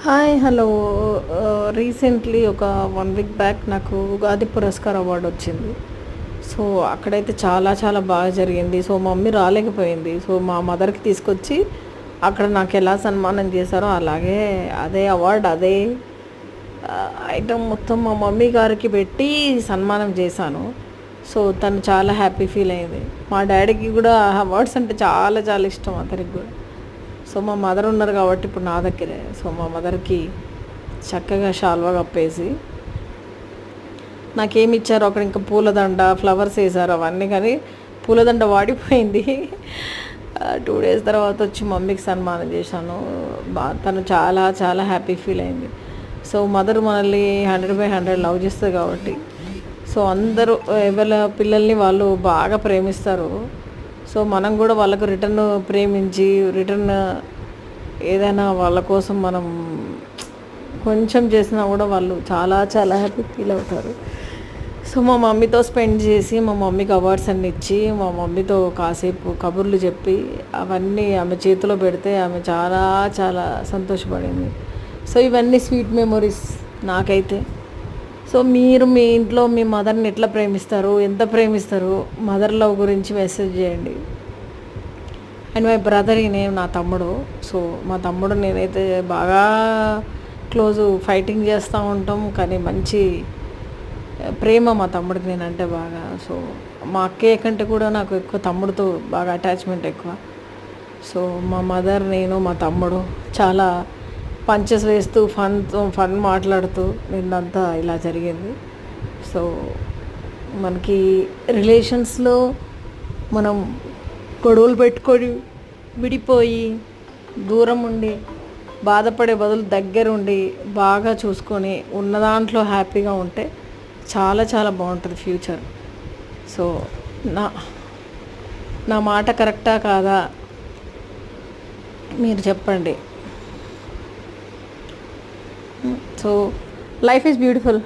Hi hello recently ఒక 1 week back నాకు ఉగాది పురస్కార్ award వచ్చింది. సో అక్కడైతే చాలా చాలా బాగా జరిగింది. సో మా మమ్మీ రాలేకపోయింది. సో మా మదర్కి తీసుకొచ్చి అక్కడ నాకు ఎలా సన్మానం చేశారో అలాగే అదే అవార్డు అదే ఐటమ్ మొత్తం మా మమ్మీ గారికి పెట్టి సన్మానం చేశాను. సో తను చాలా హ్యాపీ ఫీల్ అయింది. మా డాడీకి కూడా అవార్డ్స్ అంటే చాలా చాలా ఇష్టం అతనికి కూడా. సో మా మదర్ ఉన్నారు కాబట్టి ఇప్పుడు నా దగ్గరే. సో మా మదర్కి చక్కగా షాల్వా కప్పేసి నాకేమి ఇచ్చారో అక్కడ ఇంకా పూలదండ ఫ్లవర్స్ వేసారు అవన్నీ, కానీ పూలదండ వాడిపోయింది. 2 days తర్వాత వచ్చి మమ్మీకి సన్మానం చేశాను. తను చాలా చాలా హ్యాపీ ఫీల్ అయింది. సో మదర్ మనల్ని 100/100 లవ్ చేస్తుంది కాబట్టి సో అందరూ ఎవరి పిల్లల్ని వాళ్ళు బాగా ప్రేమిస్తారు. సో మనం కూడా వాళ్ళకు రిటర్న్ ప్రేమించి రిటర్న్ ఏదైనా వాళ్ళ కోసం మనం కొంచెం చేసినా కూడా వాళ్ళు చాలా చాలా హ్యాపీ ఫీల్ అవుతారు. సో మా మమ్మీతో స్పెండ్ చేసి మా మమ్మీకి అవార్డ్స్ అన్ని ఇచ్చి మా మమ్మీతో కాసేపు కబుర్లు చెప్పి అవన్నీ ఆమె చేతిలో పెడితే ఆమె చాలా చాలా సంతోషపడింది. సో ఇవన్నీ స్వీట్ మెమొరీస్ నాకైతే. సో మీరు మీ ఇంట్లో మీ మదర్ని ఎట్లా ప్రేమిస్తారు, ఎంత ప్రేమిస్తారు, మదర్ లవ్ గురించి మెసేజ్ చేయండి. అండ్ మై బ్రదర్, నేను నా తమ్ముడు. సో మా తమ్ముడు నేనైతే బాగా క్లోజు, ఫైటింగ్ చేస్తూ ఉంటాం, కానీ మంచి ప్రేమ మా తమ్ముడికి నేనంటే బాగా. సో మా అక్కయ్య కంటే కూడా నాకు ఎక్కువ తమ్ముడితో బాగా అటాచ్మెంట్ ఎక్కువ. సో మా మదర్, నేను, మా తమ్ముడు చాలా పంచెస్ వేస్తూ ఫన్ మాట్లాడుతూ నిన్నంతా ఇలా జరిగింది. సో మనకి రిలేషన్స్లో మనం గొడవలు పెట్టుకొని విడిపోయి దూరం ఉండి బాధపడే బదులు దగ్గరుండి బాగా చూసుకొని ఉన్న దాంట్లో హ్యాపీగా ఉంటే చాలా చాలా బాగుంటుంది ఫ్యూచర్. సో నా నా మాట కరెక్టా కాదా మీరు చెప్పండి. So life is beautiful.